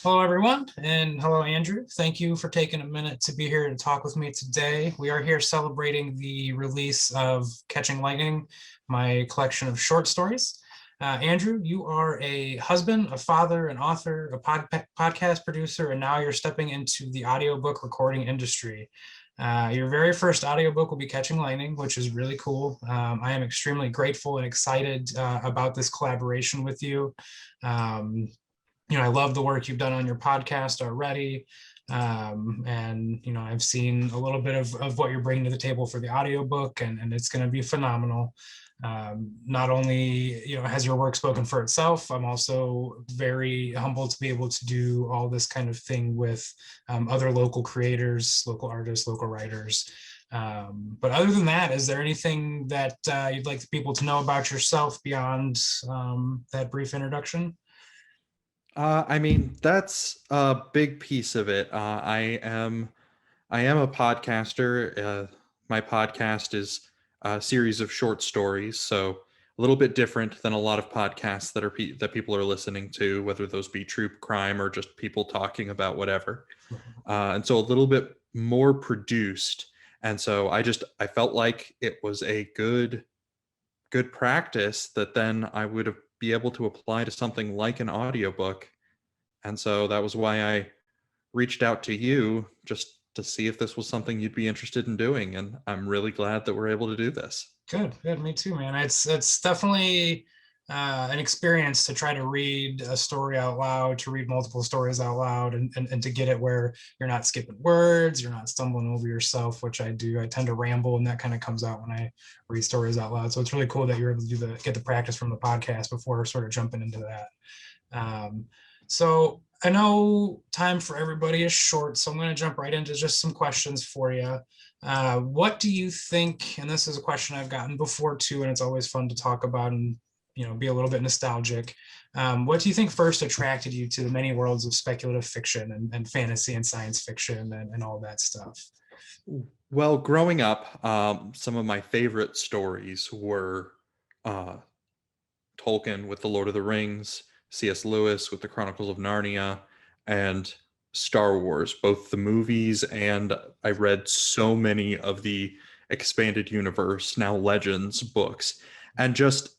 Hello, everyone, and hello, Andrew. Thank you for taking a minute to be here to talk with me today. We are here celebrating the release of Catching Lightning, my collection of short stories. Andrew, you are a husband, a father, an author, a podcast producer, and now you're stepping into the audiobook recording industry. Your very first audiobook will be Catching Lightning, which is really cool. I am extremely grateful and excited about this collaboration with you. I love the work you've done on your podcast already. And I've seen a little bit of what you're bringing to the table for the audiobook, and it's going to be phenomenal. Not only has your work spoken for itself, I'm also very humbled to be able to do all this kind of thing with other local creators, local artists, local writers. But other than that, is there anything that you'd like the people to know about yourself beyond that brief introduction? That's a big piece of it. I am a podcaster. My podcast is a series of short stories, so a little bit different than a lot of podcasts that people are listening to, whether those be true crime or just people talking about whatever. And so a little bit more produced. And so I felt like it was a good practice that then I would have be able to apply to something like an audiobook. And so that was why I reached out to you just to see if this was something you'd be interested in doing. And I'm really glad that we're able to do this. Good. Me too, man. It's definitely an experience to try to read a story out loud, to read multiple stories out loud, and to get it where you're not skipping words, you're not stumbling over yourself, which I do. I tend to ramble, and that kind of comes out when I read stories out loud. So it's really cool that you're able to get the practice from the podcast before sort of jumping into that. So I know time for everybody is short, so I'm going to jump right into just some questions for you. What do you think, and this is a question I've gotten before too, and it's always fun to talk about and be a little bit nostalgic. What do you think first attracted you to the many worlds of speculative fiction and fantasy and science fiction and all that stuff? Well, growing up, some of my favorite stories were uh, Tolkien with The Lord of the Rings, C.S. Lewis with The Chronicles of Narnia, and Star Wars, both the movies, and I read so many of the expanded universe, now Legends books. And just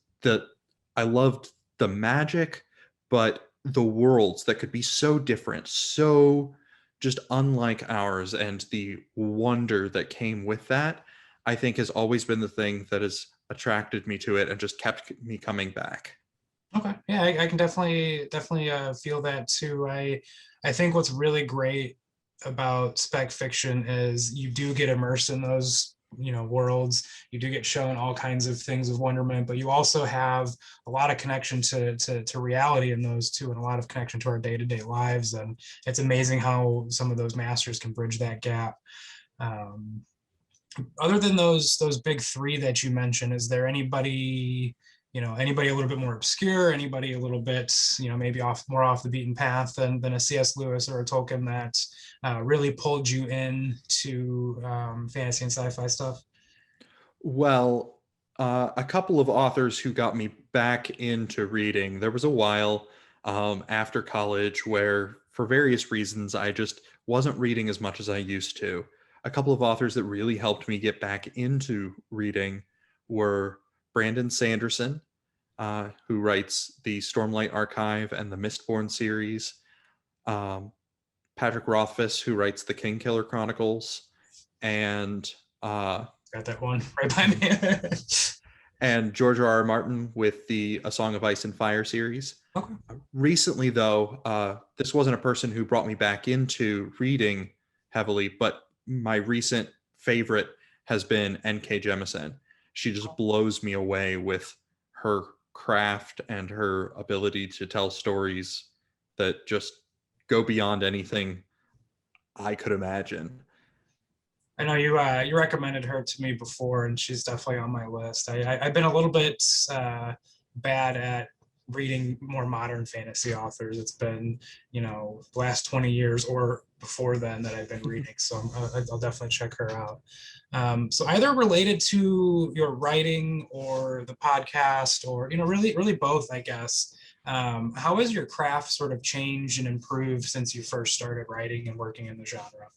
I loved the magic, but the worlds that could be so different, so just unlike ours, and the wonder that came with that, I think has always been the thing that has attracted me to it and just kept me coming back. Okay, yeah, I can definitely feel that too. I think what's really great about spec fiction is you do get immersed in those worlds. You do get shown all kinds of things of wonderment, but you also have a lot of connection to reality in those too, and a lot of connection to our day-to-day lives. And it's amazing how some of those masters can bridge that gap. um, Other than those big three that you mentioned, is there anybody a little bit more obscure, anybody a little bit maybe more off the beaten path than a C.S. Lewis or a Tolkien that really pulled you into fantasy and sci-fi stuff? Well, a couple of authors who got me back into reading. There was a while after college where, for various reasons, I just wasn't reading as much as I used to. A couple of authors that really helped me get back into reading were Brandon Sanderson, who writes the Stormlight Archive and the Mistborn series, um, Patrick Rothfuss, who writes the Kingkiller Chronicles, and Got that one right by me. and George R. R. Martin with the A Song of Ice and Fire series. Okay. Recently, though, this wasn't a person who brought me back into reading heavily, but my recent favorite has been N.K. Jemisin. She just blows me away with her craft and her ability to tell stories that just go beyond anything I could imagine. I know you recommended her to me before, and she's definitely on my list. I've been a little bit bad at reading more modern fantasy authors. It's been the last 20 years or before then that I've been reading, so I'll definitely check her out. So either related to your writing or the podcast, or really both, I guess. How has your craft sort of changed and improved since you first started writing and working in the genre?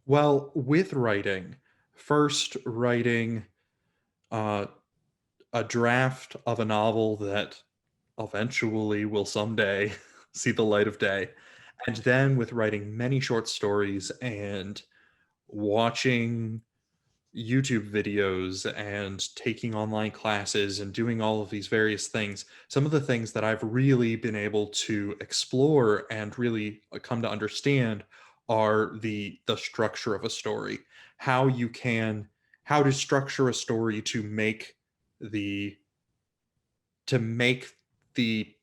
Well, with writing, first writing uh, a draft of a novel that eventually will someday see the light of day, and then with writing many short stories and watching YouTube videos and taking online classes and doing all of these various things, some of the things that I've really been able to explore and really come to understand are the structure of a story, how you can how to structure a story the to make the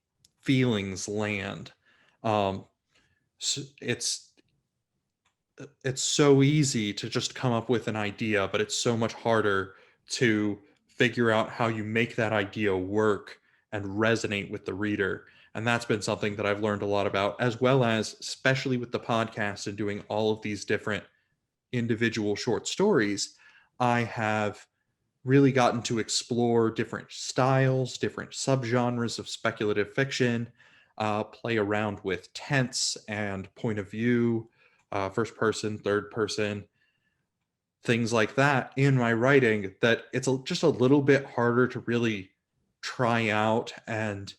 feelings land. Um, it's it's so easy to just come up with an idea, but it's so much harder to figure out how you make that idea work and resonate with the reader. And that's been something that I've learned a lot about, as well as, especially with the podcast and doing all of these different individual short stories, I have really gotten to explore different styles, different subgenres of speculative fiction, play around with tense and point of view, first person, third person, things like that in my writing that just a little bit harder to really try out and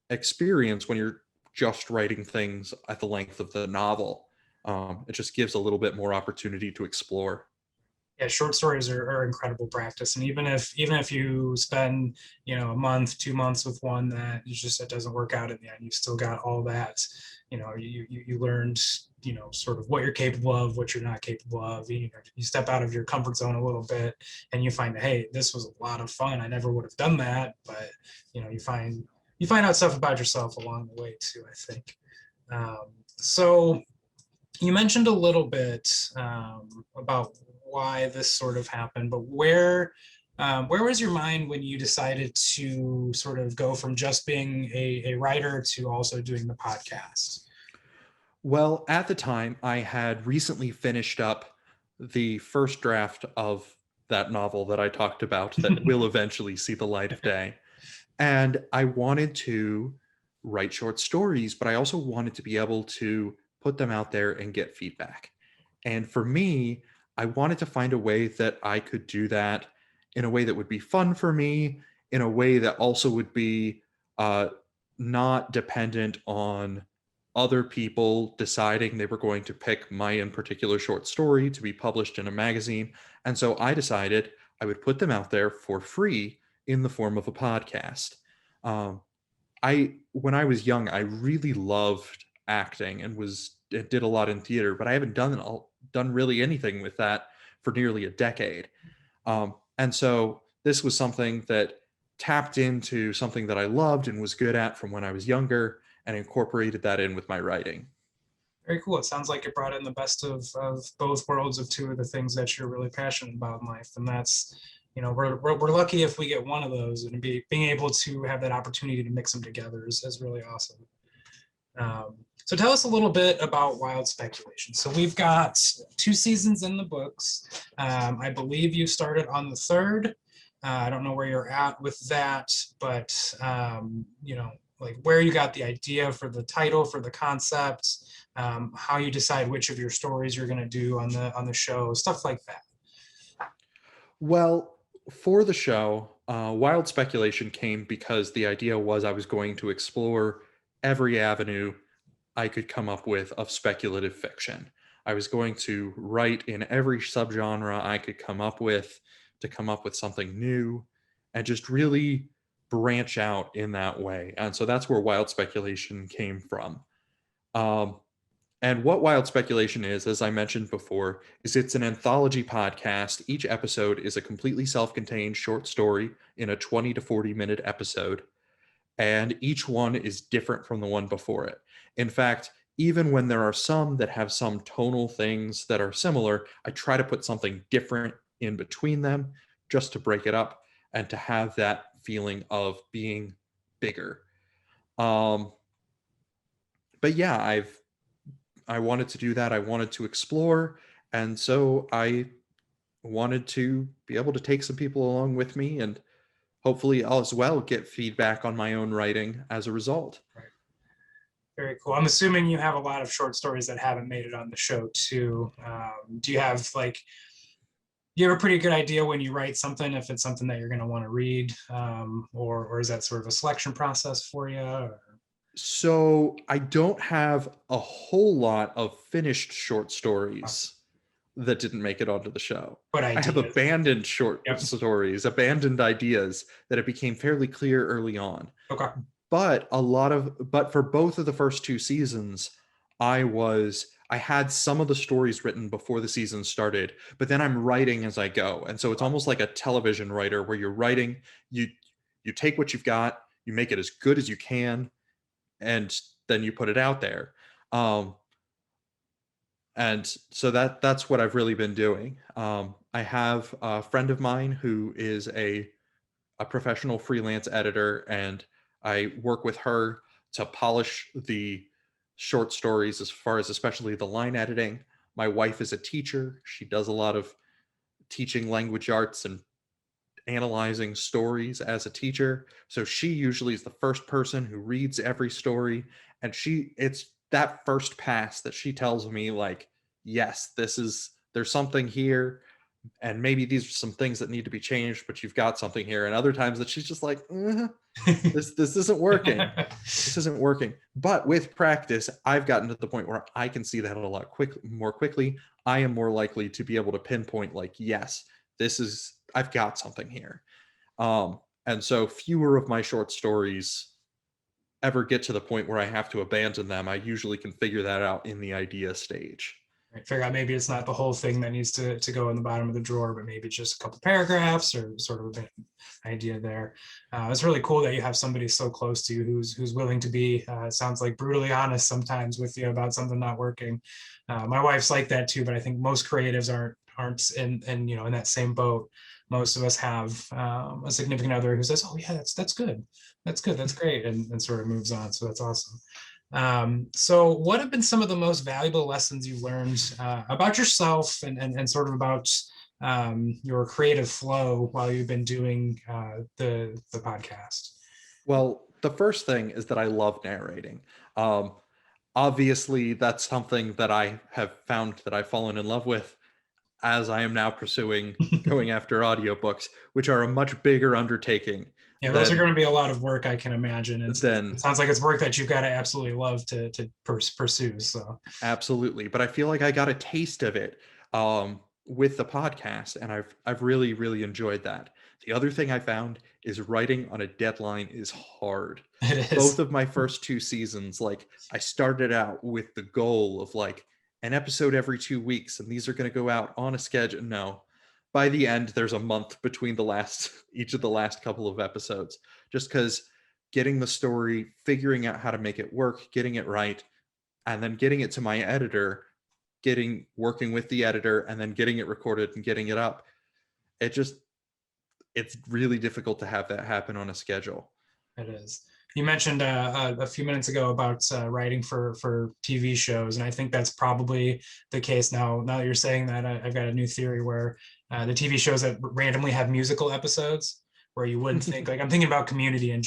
experience when you're just writing things at the length of the novel. It just gives a little bit more opportunity to explore. Yeah, short stories are incredible practice, and even if you spend a month, 2 months with one that it doesn't work out in the end, you still got all that. You learned sort of what you're capable of, what you're not capable of. You step out of your comfort zone a little bit, and you find that, hey, this was a lot of fun. I never would have done that, but you find out stuff about yourself along the way too, I think. So you mentioned a little bit about why this sort of happened, but where was your mind when you decided to sort of go from just being a writer to also doing the podcast? Well, at the time, I had recently finished up the first draft of that novel that I talked about that will eventually see the light of day. And I wanted to write short stories, but I also wanted to be able to put them out there and get feedback. And for me, I wanted to find a way that I could do that in a way that would be fun for me, in a way that also would be uh, not dependent on other people deciding they were going to pick my in particular short story to be published in a magazine. And so I decided I would put them out there for free in the form of a podcast. Um, I when I was young, I really loved acting and did a lot in theater, but I haven't done really anything with that for nearly a decade. And so this was something that tapped into something that I loved and was good at from when I was younger, and incorporated that in with my writing. Very cool. It sounds like it brought in the best of both worlds of two of the things that you're really passionate about in life. And that's, we're lucky if we get one of those, and being able to have that opportunity to mix them together is really awesome. So tell us a little bit about Wild Speculation. So we've got 2 seasons in the books. I believe you started on the third. I don't know where you're at with that, but like where you got the idea for the title, for the concept, how you decide which of your stories you're going to do on the show, stuff like that. Well, for the show, Wild Speculation came because the idea was I was going to explore every avenue I could come up with of speculative fiction. I was going to write in every subgenre I could come up with to come up with something new and just really branch out in that way. And so that's where Wild Speculation came from. Um, and what Wild Speculation is, as I mentioned before, is it's an anthology podcast. Each episode is a completely self contained short story in a 20 to 40-minute episode, and each one is different from the one before it. In fact, even when there are some that have some tonal things that are similar, I try to put something different in between them just to break it up and to have that feeling of being bigger. Um, but yeah, I wanted to do that. I wanted to explore, and so I wanted to be able to take some people along with me and hopefully I'll as well get feedback on my own writing as a result. Right. Very cool. I'm assuming you have a lot of short stories that haven't made it on the show too. Do you have like, you have a pretty good idea when you write something, if it's something that you're going to want to read, or is that sort of a selection process for you? Or... So I don't have a whole lot of finished short stories that didn't make it onto the show. But I have ideas. abandoned short Yep. stories, abandoned ideas that it became fairly clear early on. Okay. But for both of the first two seasons, I had some of the stories written before the season started, but then I'm writing as I go. And so it's almost like a television writer where you're writing, you take what you've got, you make it as good as you can, and then you put it out there. And so that's what I've really been doing. I have a friend of mine who is a professional freelance editor, and I work with her to polish the short stories as far as especially the line editing. My wife is a teacher. She does a lot of teaching language arts and analyzing stories as a teacher. So she usually is the first person who reads every story, and it's that first pass that she tells me like, yes, there's something here, and maybe these are some things that need to be changed, but you've got something here. And other times that she's just like, this isn't working. This isn't working. But with practice, I've gotten to the point where I can see that a lot more quickly. I am more likely to be able to pinpoint like, yes, I've got something here. And so fewer of my short stories ever get to the point where I have to abandon them. I usually can figure that out in the idea stage. Figure out maybe it's not the whole thing that needs to go in the bottom of the drawer, but maybe just a couple paragraphs or sort of an idea there. It's really cool that you have somebody so close to you who's willing to be, it sounds like, brutally honest sometimes with you about something not working. My wife's like that too, but I think most creatives aren't in in that same boat. Most of us have a significant other who says, "Oh yeah, that's good, that's great," and sort of moves on. So that's awesome. So what have been some of the most valuable lessons you learned about yourself and sort of about your creative flow while you've been doing the podcast? Well, the first thing is that I love narrating. Um, Obviously, that's something that I have found that I've fallen in love with as I am now pursuing going after audiobooks, which are a much bigger undertaking Yeah, those are than going to be a lot of work, I can imagine. It than sounds like it's work that you've got to absolutely love to pursue. So absolutely. But I feel like I got a taste of it with the podcast, and I've really really enjoyed that. The other thing I found is writing on a deadline is hard. it Both is. of my first two seasons, like I started out with the goal of like an episode every 2 weeks, and these are going to go out on a schedule. No, by the end, there's a month between the last each of the last couple of episodes, just because getting the story, figuring out how to make it work, getting it right, and then getting it to my editor, working with the editor, and then getting it recorded and getting it up. It just it's really difficult to have that happen on a schedule. It is. You mentioned a few minutes ago about writing for TV shows, and I think that's probably the case now. Now that you're saying that, I've got a new theory where the TV shows that randomly have musical episodes, where you wouldn't think, like I'm thinking about Community and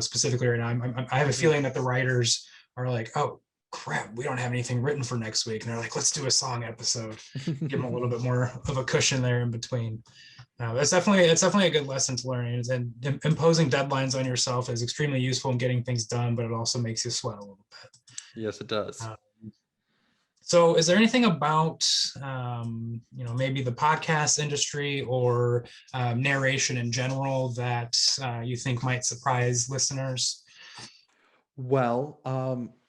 specifically right now. I have a feeling that the writers are like, oh crap, we don't have anything written for next week, and they're like, let's do a song episode, give them a little bit more of a cushion there in between. It's definitely a good lesson to learn, and imposing deadlines on yourself is extremely useful in getting things done, but it also makes you sweat a little bit. Yes, it does. So is there anything about maybe the podcast industry or narration in general that you think might surprise listeners? Well,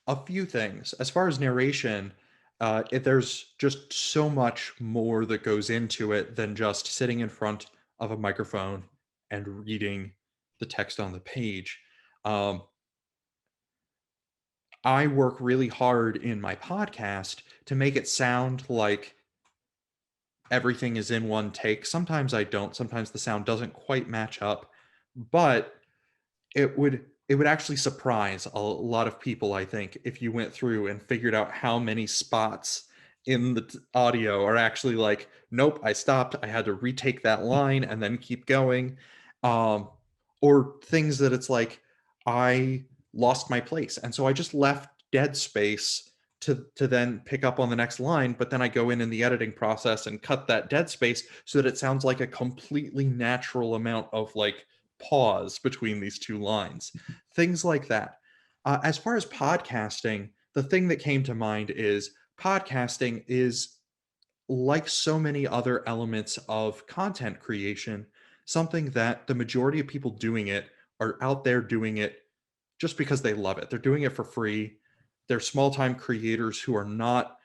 a few things. As far as narration, there's just so much more that goes into it than just sitting in front of a microphone and reading the text on the page. Um, I work really hard in my podcast to make it sound like everything is in one take. Sometimes I don't. Sometimes the sound doesn't quite match up, but it would actually surprise a lot of people, I think, if you went through and figured out how many spots in the audio are actually like, nope, I stopped, I had to retake that line and then keep going. or things that it's like I lost my place, and so I just left dead space to then pick up on the next line, but then I go in the editing process and cut that dead space so that it sounds like a completely natural amount of like pause between these two lines. Things like that. As far as podcasting, the thing that came to mind is podcasting is, like so many other elements of content creation, something that the majority of people doing it are out there doing it just because they love it. They're doing it for free. They're small-time creators who are not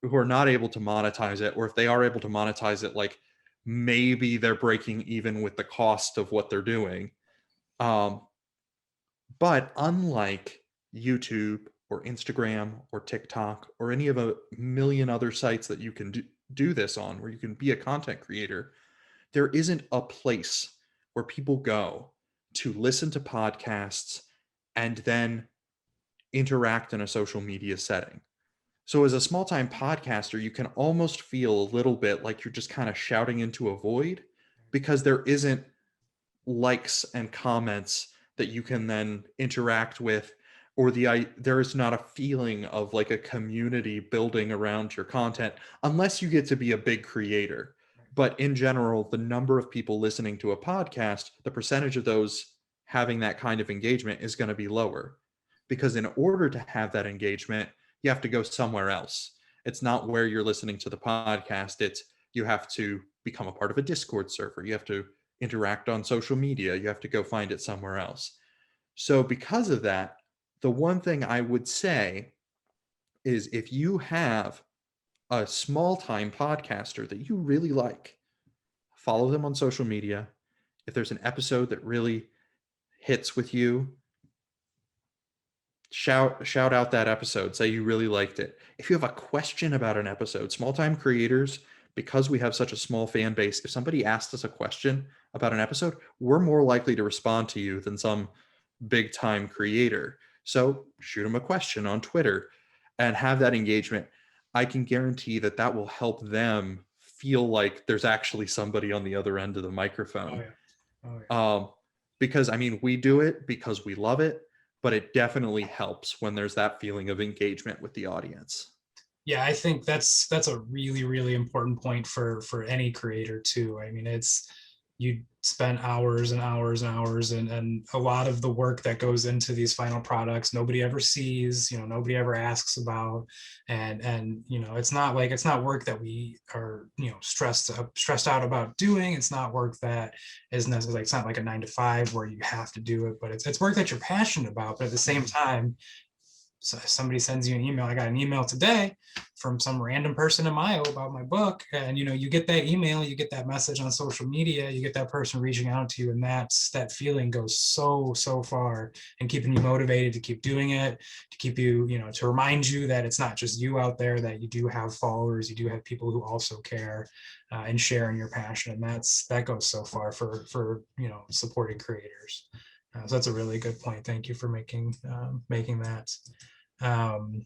able to monetize it, or if they are able to monetize it, like maybe they're breaking even with the cost of what they're doing. Um, but unlike YouTube or Instagram or TikTok or any of a million other sites that you can do this on, where you can be a content creator, there isn't a place where people go to listen to podcasts and then interact in a social media setting. So, as a small time podcaster, you can almost feel a little bit like you're just kind of shouting into a void because there isn't likes and comments that you can then interact with, or there is not a feeling of like a community building around your content unless you get to be a big creator. But in general, the number of people listening to a podcast, the percentage of those having that kind of engagement is going to be lower, because in order to have that engagement you have to go somewhere else. It's not where you're listening to the podcast. It's you have to become a part of a Discord server. You have to interact on social media. You have to go find it somewhere else. So, because of that, the one thing I would say is if you have a small time podcaster that you really like, follow them on social media. If there's an episode that really hits with you, shout out that episode, say you really liked it. If you have a question about an episode, small time creators, because we have such a small fan base, if somebody asks us a question about an episode, we're more likely to respond to you than some big time creator. So shoot them a question on Twitter and have that engagement. I can guarantee that that will help them feel like there's actually somebody on the other end of the Oh microphone. yeah. Oh yeah. um, because I mean, we do it because we love it, but it definitely helps when there's that feeling of engagement with the audience. Yeah, I think that's a really really important point for any creator too. I mean, it's you spend hours and hours and hours, and a lot of the work that goes into these final products nobody ever sees, nobody ever asks about. And it's not work that we are stressed out about doing. It's not work that is necessarily, it's not like a 9 to 5 where you have to do it, but it's work that you're passionate about. But at the same time, so somebody sends you an email. I got an email today from some random person in Mayo about my book, and you get that email, you get that message on social media, you get that person reaching out to you, and that feeling goes so far and keeping you motivated to keep doing it, to keep you, to remind you that it's not just you out there, that you do have followers, you do have people who also care and share in your passion, and that goes so far for supporting creators. So that's a really good point. Thank you for making that. Um,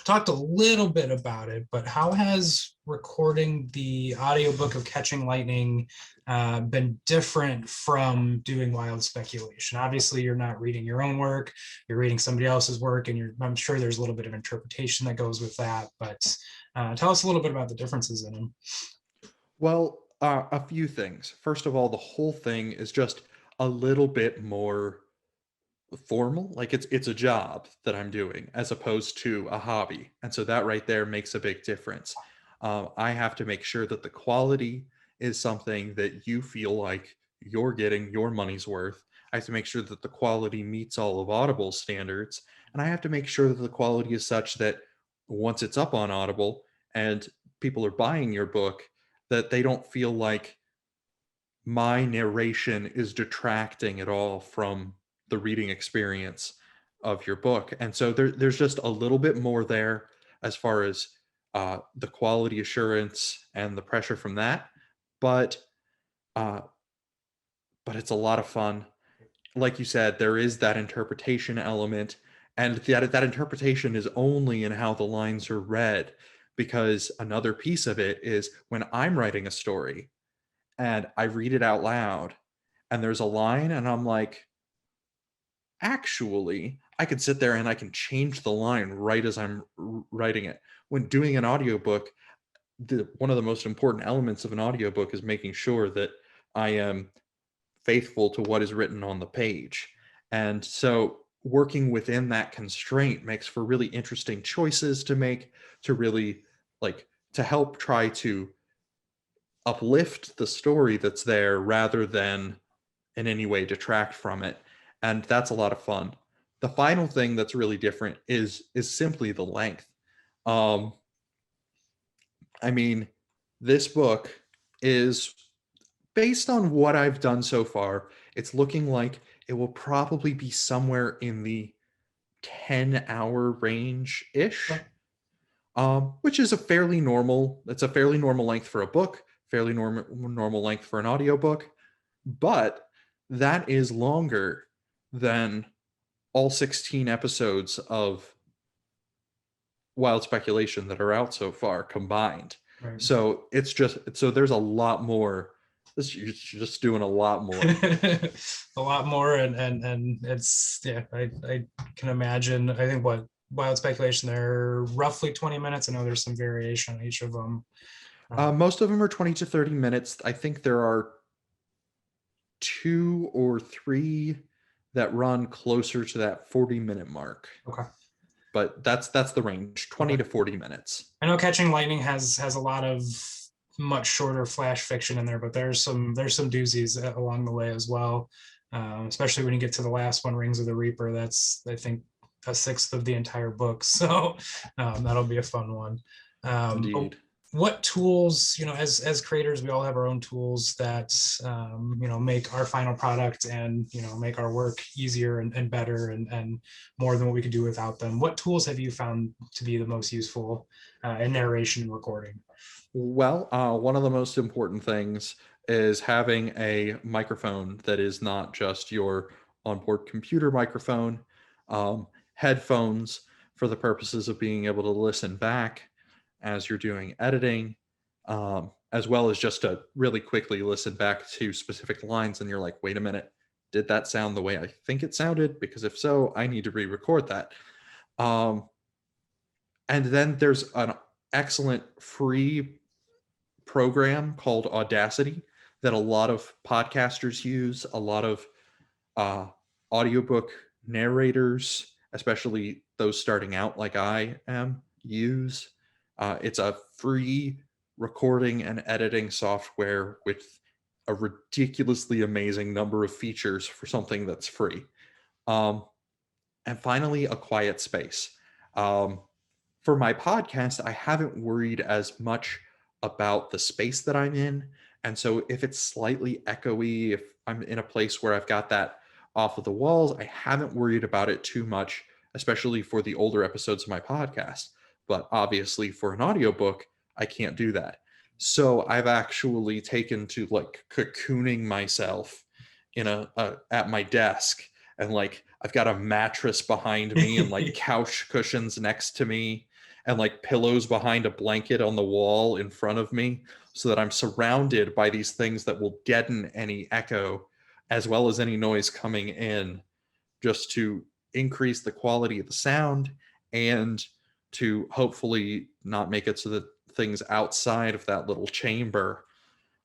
Talked a little bit about it, but how has recording the audiobook of Catching Lightning been different from doing wild speculation? Obviously, you're not reading your own work, you're reading somebody else's work, and I'm sure there's a little bit of interpretation that goes with that, but tell us a little bit about the differences in them. Well, a few things. First of all, the whole thing is just a little bit more formal. Like it's a job that I'm doing as opposed to a hobby, and so that right there makes a big difference. I have to make sure that the quality is something that you feel like you're getting your money's worth. I have to make sure that the quality meets all of Audible's standards, and I have to make sure that the quality is such that once it's up on Audible and people are buying your book, that they don't feel like my narration is detracting at all from the reading experience of your book. And so there's just a little bit more there as far as the quality assurance and the pressure from that. But uh, but it's a lot of fun. Like you said, there is that interpretation element, and that interpretation is only in how the lines are read. Because another piece of it is when I'm writing a story and I read it out loud, and there's a line and I'm like, actually, I could sit there and I can change the line right as I'm writing it. When doing an audiobook, one of the most important elements of an audiobook is making sure that I am faithful to what is written on the page. And so working within that constraint makes for really interesting choices to make, to really like to help try to uplift the story that's there rather than in any way detract from it. And that's a lot of fun. The final thing that's really different is simply the length. Um, I mean, this book is based on what I've done so far, it's looking like it will probably be somewhere in the 10-hour range ish, which is it's a fairly normal length for a book, fairly normal length for an audiobook, but that is longer than all 16 episodes of Wild Speculation that are out so far combined. Right. So there's a lot more. You're just doing a lot more. A lot more, and it's, yeah, I can imagine. I think what Wild Speculation, they're roughly 20 minutes. I know there's some variation on each of them. Most of them are 20 to 30 minutes. I think there are 2 or 3 that run closer to that 40-minute mark. Okay. But that's the range, 20 to 40 minutes. I know Catching Lightning has a lot of much shorter flash fiction in there, but there's some doozies along the way as well. Especially when you get to the last one, Rings of the Reaper. That's, I think, a sixth of the entire book. So that'll be a fun one. Indeed. What tools, as creators, we all have our own tools that make our final product and make our work easier and better and more than what we could do without them. What tools have you found to be the most useful in narration and recording? Well, one of the most important things is having a microphone that is not just your onboard computer microphone, headphones for the purposes of being able to listen back as you're doing editing, as well as just to really quickly listen back to specific lines. And you're like, wait a minute, did that sound the way I think it sounded? Because if so, I need to re-record that. And then there's an excellent free program called Audacity that a lot of podcasters use, a lot of audiobook narrators, especially those starting out like I am, use. It's a free recording and editing software with a ridiculously amazing number of features for something that's free. And finally, a quiet space. For my podcast, I haven't worried as much about the space that I'm in. And so if it's slightly echoey, if I'm in a place where I've got that off of the walls, I haven't worried about it too much, especially for the older episodes of my podcast. But obviously for an audiobook, I can't do that. So I've actually taken to like cocooning myself in at my desk, and like I've got a mattress behind me and like couch cushions next to me and like pillows behind a blanket on the wall in front of me, so that I'm surrounded by these things that will deaden any echo as well as any noise coming in, just to increase the quality of the sound and to hopefully not make it so that things outside of that little chamber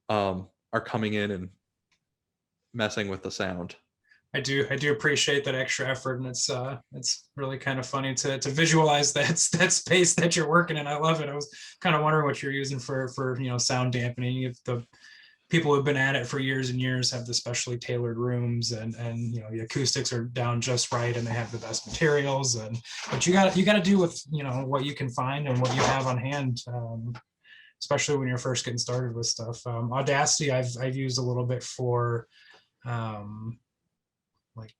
are coming in and messing with the sound. I do appreciate that extra effort, and it's really kind of funny to visualize that space that you're working in. I love it. I was kind of wondering what you're using for sound dampening. If the people who've been at it for years and years have the specially tailored rooms, and the acoustics are down just right, and they have the best materials, but you got to do with what you can find and what you have on hand. Especially when you're first getting started with stuff. Audacity, I've used a little bit for like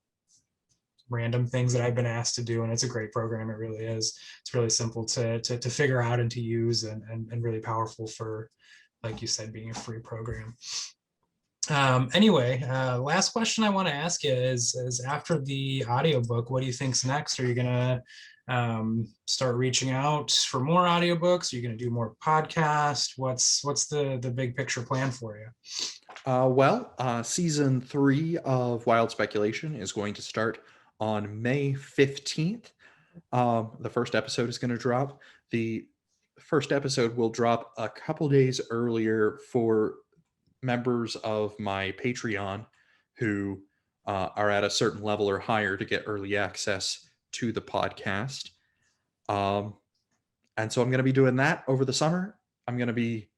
random things that I've been asked to do, and it's a great program. It really is. It's really simple to figure out and to use, and really powerful for, like you said, being a free program. Anyway, last question I want to ask you is after the audiobook, what do you think's next? Are you gonna start reaching out for more audiobooks? Are you gonna do more podcasts? What's the big picture plan for you? Season 3 of Wild Speculation is going to start on May 15th. The first episode is going to drop. The first episode will drop a couple days earlier for members of my Patreon who are at a certain level or higher to get early access to the podcast. And so I'm going to be doing that over the summer. I'm going to be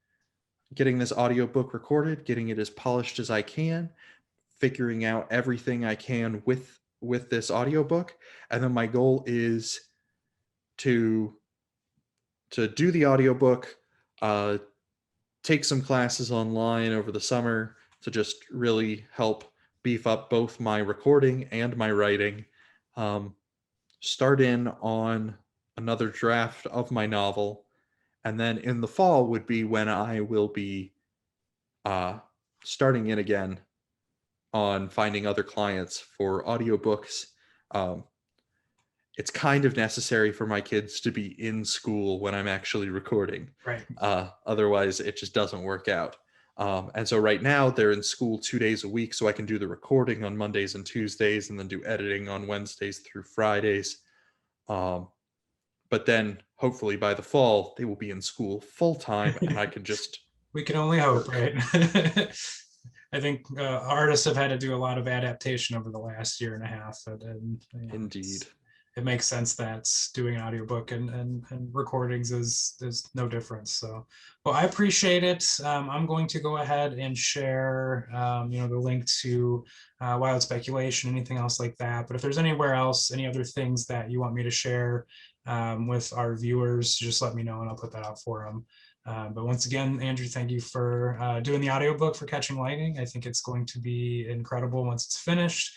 getting this audiobook recorded, getting it as polished as I can, figuring out everything I can with this audiobook. And then my goal is to do the audiobook, take some classes online over the summer to just really help beef up both my recording and my writing. Start in on another draft of my novel, and then in the fall would be when I will be starting in again on finding other clients for audiobooks. It's kind of necessary for my kids to be in school when I'm actually recording. Right. Otherwise, it just doesn't work out. And so right now they're in school 2 days a week, so I can do the recording on Mondays and Tuesdays and then do editing on Wednesdays through Fridays. But then hopefully by the fall, they will be in school full time and I can just We can only hope, work. right? I think artists have had to do a lot of adaptation over the last year and a half. And Indeed. it makes sense that doing an audiobook and recordings is no difference. So, well, I appreciate it. I'm going to go ahead and share, the link to Wild Speculation, anything else like that. But if there's anywhere else, any other things that you want me to share with our viewers, just let me know and I'll put that out for them. But once again, Andrew, thank you for doing the audiobook for Catching Lightning. I think it's going to be incredible once it's finished.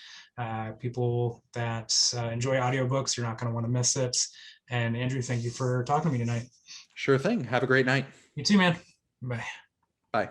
People that enjoy audiobooks, you're not going to want to miss it. And Andrew, thank you for talking to me tonight. Sure thing. Have a great night. You too, man. Bye. Bye.